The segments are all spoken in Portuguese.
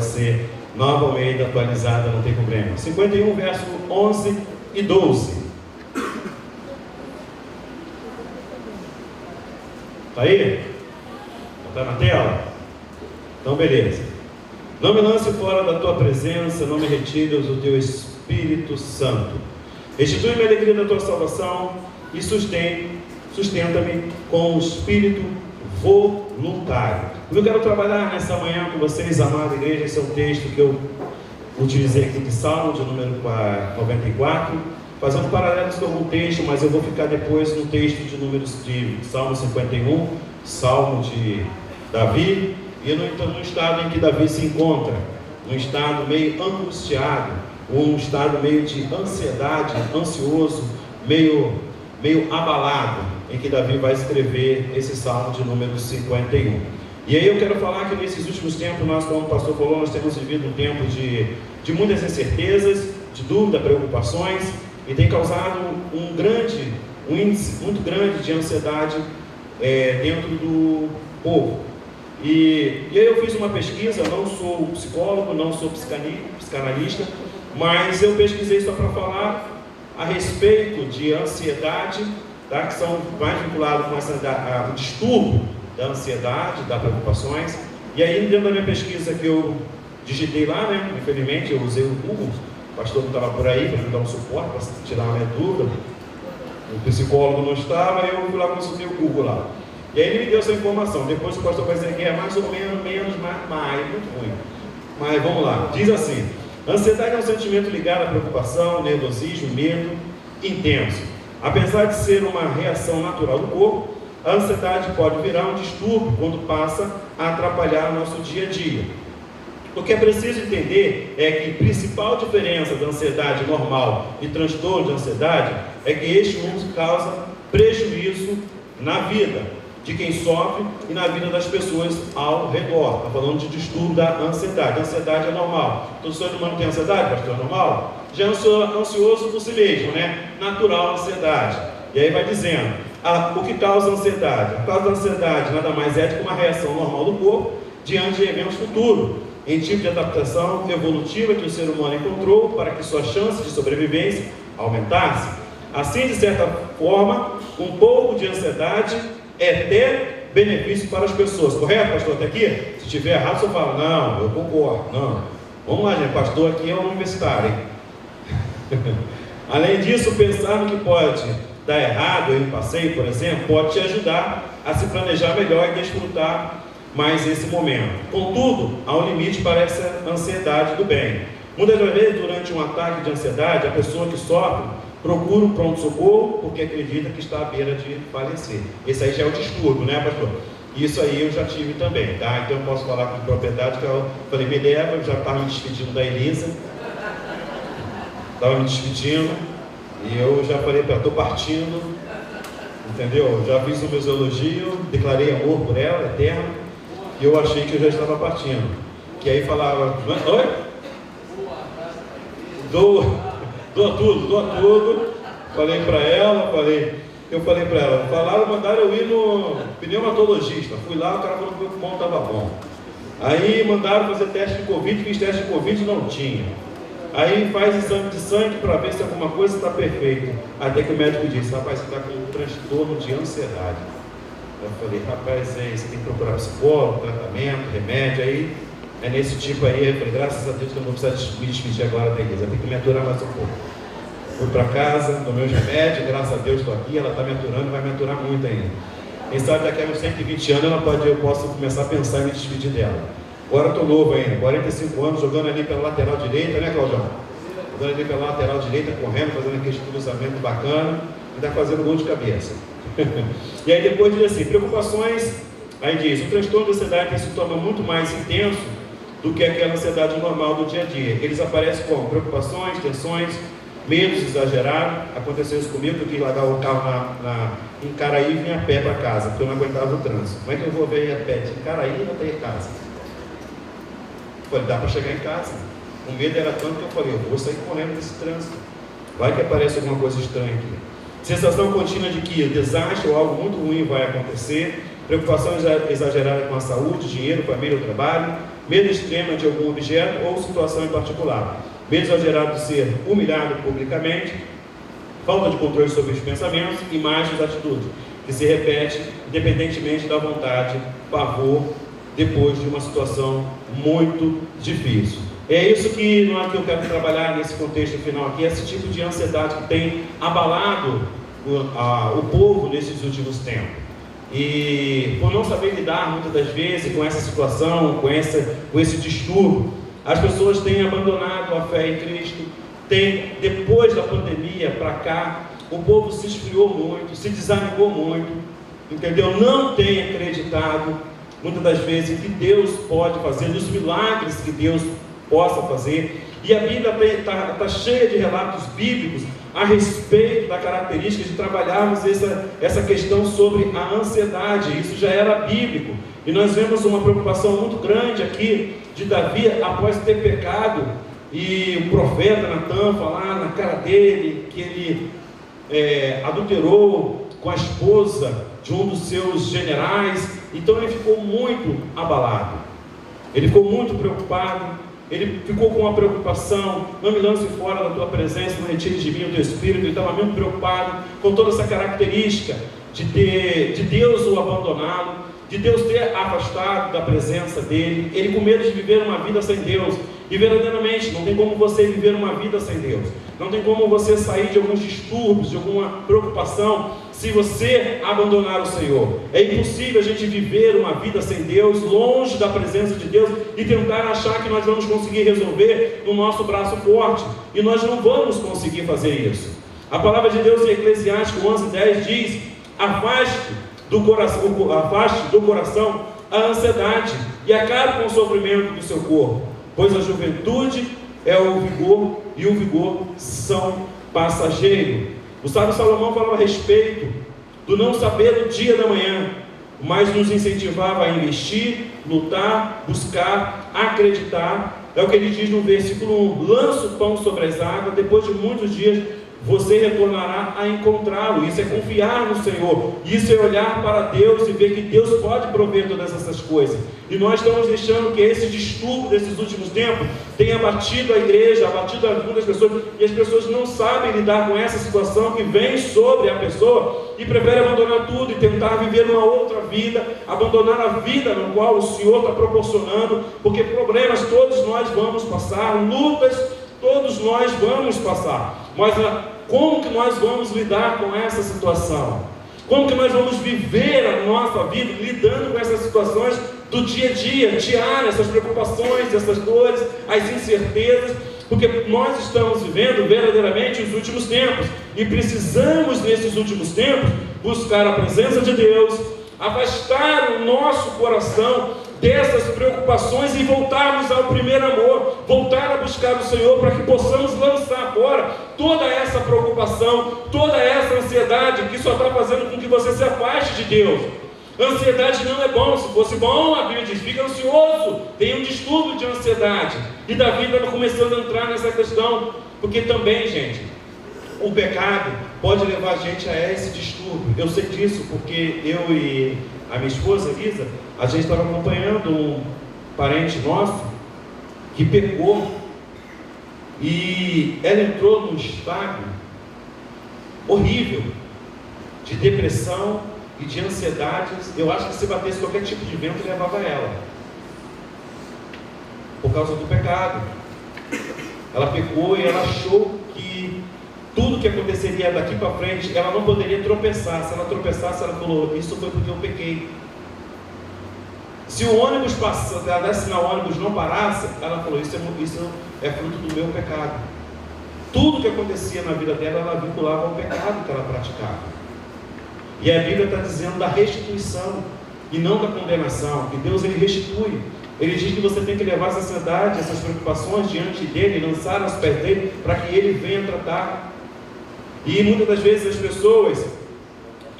ser Nova Almeida atualizada, não tem problema. 51, verso 11 e 12. Está aí? Está na tela? Então beleza. Não me lance fora da tua presença, não me retires do teu Espírito Santo. Restitui-me a alegria da tua salvação e sustenta-me com o Espírito voluntário. Eu quero trabalhar nessa manhã com vocês, amada igreja. Esse é um texto que eu utilizei aqui de Salmo, de número 94, fazendo paralelos com algum texto, mas eu vou ficar depois no texto de números de Salmo 51, Salmo de Davi, e no estado em que Davi se encontra, num estado meio angustiado, um estado meio de ansiedade, ansioso, meio abalado, em que Davi vai escrever esse Salmo de número 51. E aí eu quero falar que nesses últimos tempos, nós, como o pastor falou, nós temos vivido um tempo de muitas incertezas, de dúvida, preocupações, e tem causado um índice muito grande de ansiedade dentro do povo. E aí eu fiz uma pesquisa, não sou psicólogo, não sou psicanalista, mas eu pesquisei só para falar a respeito de ansiedade, tá? Que são mais vinculados com o distúrbio da ansiedade, das preocupações. E aí, dentro da minha pesquisa que eu digitei lá, né? Infelizmente, eu usei o Google, o pastor não estava por aí para me dar um suporte, para tirar a minha dúvida. O psicólogo não estava, eu fui lá consultei o Google lá. E aí ele me deu essa informação. Depois o pastor vai dizer que é mais ou menos, mais, muito ruim. Mas vamos lá, diz assim: ansiedade é um sentimento ligado à preocupação, nervosismo, medo intenso. Apesar de ser uma reação natural do corpo, a ansiedade pode virar um distúrbio quando passa a atrapalhar o nosso dia a dia. O que é preciso entender é que a principal diferença da ansiedade normal e transtorno de ansiedade é que este uso causa prejuízo na vida de quem sofre e na vida das pessoas ao redor. Está falando de distúrbio da ansiedade. A ansiedade é normal. Todo ser humano tem ansiedade, pastor, é normal? Já é ansioso por si mesmo, né? Natural ansiedade. E aí vai dizendo, o que causa ansiedade? A causa da ansiedade nada mais é do que uma reação normal do corpo diante de eventos futuros, em tipo de adaptação evolutiva que o ser humano encontrou para que suas chances de sobrevivência aumentassem. Assim, de certa forma, um pouco de ansiedade é até benefício para as pessoas. Correto, pastor? Até aqui? Se estiver errado, você fala, não, eu concordo. Não. Vamos lá, gente. Pastor aqui é um universitário, hein? Além disso, pensar no que pode dar errado em um passeio, por exemplo, pode te ajudar a se planejar melhor e desfrutar mais esse momento. Contudo, há um limite para essa ansiedade do bem. Muitas vezes, durante um ataque de ansiedade, a pessoa que sofre procura um pronto-socorro porque acredita que está à beira de falecer. Esse aí já é o distúrbio, né, pastor? Isso aí eu já tive também, tá? Então eu posso falar com propriedade que eu falei, me leva, eu já estava me despedindo da Elisa, estava me despedindo, e eu já falei para ela, estou partindo, entendeu? Já fiz os meus elogios, declarei amor por ela, eterno, e eu achei que eu já estava partindo. Que aí falava, oi? Doa tudo. Falei para ela, mandaram eu ir no pneumatologista. Fui lá, o cara falou que o pulmão estava bom. Aí mandaram fazer teste de Covid, fiz teste de Covid, não tinha. Aí faz exame de sangue para ver se alguma coisa está perfeita. Até que o médico disse, rapaz, você está com um transtorno de ansiedade. Eu falei, rapaz, você tem que procurar psicólogo, tratamento, remédio. Aí é nesse tipo aí, eu falei, graças a Deus que eu não vou precisar me despedir agora da igreja, eu tenho que me aturar mais um pouco. Fui para casa, tomei os remédios, graças a Deus estou aqui, ela está me aturando, vai me aturar muito ainda. Quem sabe daqui a uns 120 anos eu posso começar a pensar em me despedir dela. Agora estou novo ainda, 45 anos, jogando ali pela lateral direita, né, Claudião? Jogando ali pela lateral direita, correndo, fazendo aquele cruzamento bacana, e está fazendo gol de cabeça. E aí depois diz assim, preocupações, aí diz, o transtorno de ansiedade tem sintoma muito mais intenso do que aquela ansiedade normal do dia a dia. Eles aparecem como preocupações, tensões, medos exagerados. Aconteceu isso comigo, eu quis largar o carro em Caraí e vim a pé para casa, porque eu não aguentava o trânsito. Como é que eu vou ver a pé de Caraí e até em casa? Falei, dá para chegar em casa. O medo era tanto que eu falei, eu vou sair correndo desse trânsito. Vai que aparece alguma coisa estranha aqui. Sensação contínua de que desastre ou algo muito ruim vai acontecer. Preocupação exagerada com a saúde, dinheiro, família ou trabalho. medo extremo de algum objeto ou situação em particular, medo exagerado de ser humilhado publicamente, falta de controle sobre os pensamentos, imagens, atitudes, que se repete independentemente da vontade, pavor, depois de uma situação muito difícil. É isso que eu quero trabalhar nesse contexto final aqui, esse tipo de ansiedade que tem abalado o povo nesses últimos tempos. E por não saber lidar muitas das vezes com essa situação, com esse distúrbio, as pessoas têm abandonado a fé em Cristo. Depois da pandemia para cá, o povo se esfriou muito, se desanimou muito, entendeu? Não tem acreditado muitas das vezes que Deus pode fazer, nos milagres que Deus possa fazer. E a Bíblia está cheia de relatos bíblicos a respeito da característica de trabalharmos essa questão sobre a ansiedade. Isso já era bíblico, e nós vemos uma preocupação muito grande aqui de Davi após ter pecado, e o profeta Natan falar na cara dele que ele adulterou com a esposa de um dos seus generais. Então ele ficou muito abalado, ele ficou muito preocupado. Ele ficou com uma preocupação: não me lance fora da tua presença, não retire de mim o teu espírito. Ele estava muito preocupado com toda essa característica de Deus o abandoná-lo, de Deus ter afastado da presença dele. Ele com medo de viver uma vida sem Deus. E verdadeiramente não tem como você viver uma vida sem Deus, não tem como você sair de alguns distúrbios, de alguma preocupação, se você abandonar o Senhor. É impossível a gente viver uma vida sem Deus, longe da presença de Deus, e tentar achar que nós vamos conseguir resolver no nosso braço forte, e nós não vamos conseguir fazer isso. A palavra de Deus em Eclesiastes 11:10 diz: afaste do coração a ansiedade e acabe com o sofrimento do seu corpo, pois a juventude é o vigor, e o vigor são passageiros. O sábio Salomão falava a respeito do não saber o dia da manhã, mas nos incentivava a investir, lutar, buscar, acreditar. É o que ele diz no versículo 1: lança o pão sobre as águas, depois de muitos dias você retornará a encontrá-lo. Isso é confiar no Senhor, isso é olhar para Deus e ver que Deus pode prover todas essas coisas. E nós estamos deixando que esse distúrbio desses últimos tempos tenha abatido a igreja, abatido muitas pessoas, e as pessoas não sabem lidar com essa situação que vem sobre a pessoa, e preferem abandonar tudo e tentar viver uma outra vida, abandonar a vida no qual o Senhor está proporcionando, porque problemas todos nós vamos passar, lutas todos nós vamos passar, mas como que nós vamos lidar com essa situação? Como que nós vamos viver a nossa vida lidando com essas situações do dia a dia, diário, essas preocupações, essas dores, as incertezas? Porque nós estamos vivendo verdadeiramente os últimos tempos, e precisamos nesses últimos tempos buscar a presença de Deus, afastar o nosso coração dessas preocupações e voltarmos ao primeiro amor, voltar a buscar o Senhor, para que possamos lançar fora toda essa preocupação, toda essa ansiedade que só está fazendo com que você se afaste de Deus. Ansiedade não é bom. Se fosse bom, a Bíblia diz: fica ansioso, tem um distúrbio de ansiedade. E Davi estava começando a entrar nessa questão, porque também, gente, o pecado pode levar a gente a esse distúrbio. Eu sei disso porque eu e a minha esposa Elisa, a gente estava acompanhando um parente nosso que pecou, e ela entrou num estado horrível de depressão e de ansiedades. Eu acho que se batesse qualquer tipo de vento, levava ela, por causa do pecado. Ela pecou e ela achou que tudo que aconteceria daqui para frente, ela não poderia tropeçar. Se ela tropeçasse, ela falou: isso foi porque eu pequei. Se o ônibus passasse, ela desse sinal, o ônibus não parasse, ela falou: isso é fruto do meu pecado. Tudo que acontecia na vida dela, ela vinculava ao pecado que ela praticava. E a Bíblia está dizendo da restituição e não da condenação, que Deus ele restitui. Ele diz que você tem que levar essa ansiedade, essas preocupações diante dele, lançar aos pés dele, para que ele venha tratar. E muitas das vezes as pessoas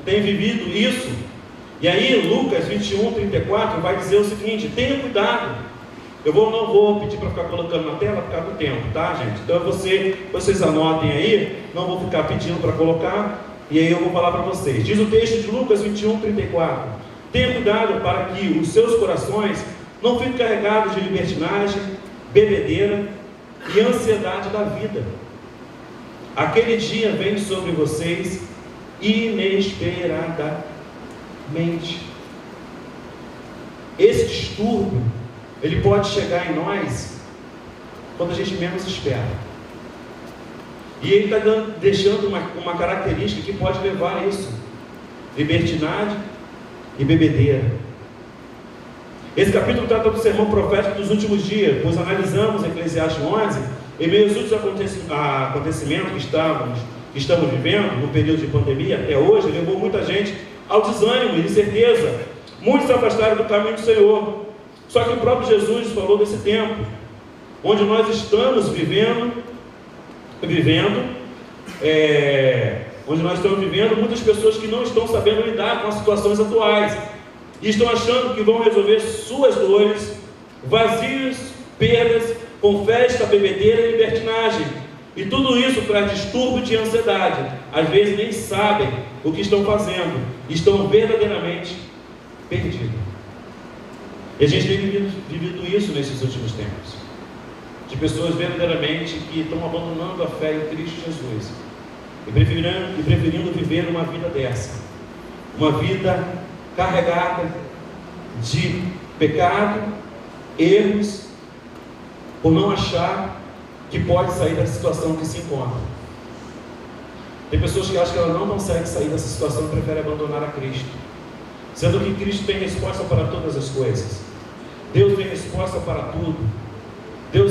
têm vivido isso. E aí Lucas 21:34 vai dizer o seguinte: tenha cuidado. Eu não vou pedir para ficar colocando na tela por causa do tempo, tá, gente? Então vocês anotem aí, não vou ficar pedindo para colocar, e aí eu vou falar para vocês. Diz o texto de Lucas 21:34: tenha cuidado para que os seus corações Não fique carregado de libertinagem, bebedeira e ansiedade da vida. Aquele dia vem sobre vocês inesperadamente. Esse distúrbio, ele pode chegar em nós quando a gente menos espera. E ele está deixando uma característica que pode levar a isso: libertinagem e bebedeira. Esse capítulo trata do sermão profético dos últimos dias, pois analisamos Eclesiastes 11, em meio aos últimos acontecimentos que estamos vivendo, no período de pandemia, até hoje, levou muita gente ao desânimo e incerteza. Muitos se afastaram do caminho do Senhor. Só que o próprio Jesus falou desse tempo, onde nós estamos vivendo, muitas pessoas que não estão sabendo lidar com as situações atuais, e estão achando que vão resolver suas dores, vazios, perdas, com festa, bebedeira e libertinagem. E tudo isso traz distúrbio de ansiedade. Às vezes nem sabem o que estão fazendo, estão verdadeiramente perdidos. E a gente tem vivido isso nesses últimos tempos, de pessoas verdadeiramente que estão abandonando a fé em Cristo Jesus e preferindo viver uma vida dessa, uma vida carregada de pecado, erros, por não achar que pode sair da situação que se encontra. Tem pessoas que acham que ela não consegue sair dessa situação e preferem abandonar a Cristo, sendo que Cristo tem resposta para todas as coisas. Deus tem resposta para tudo.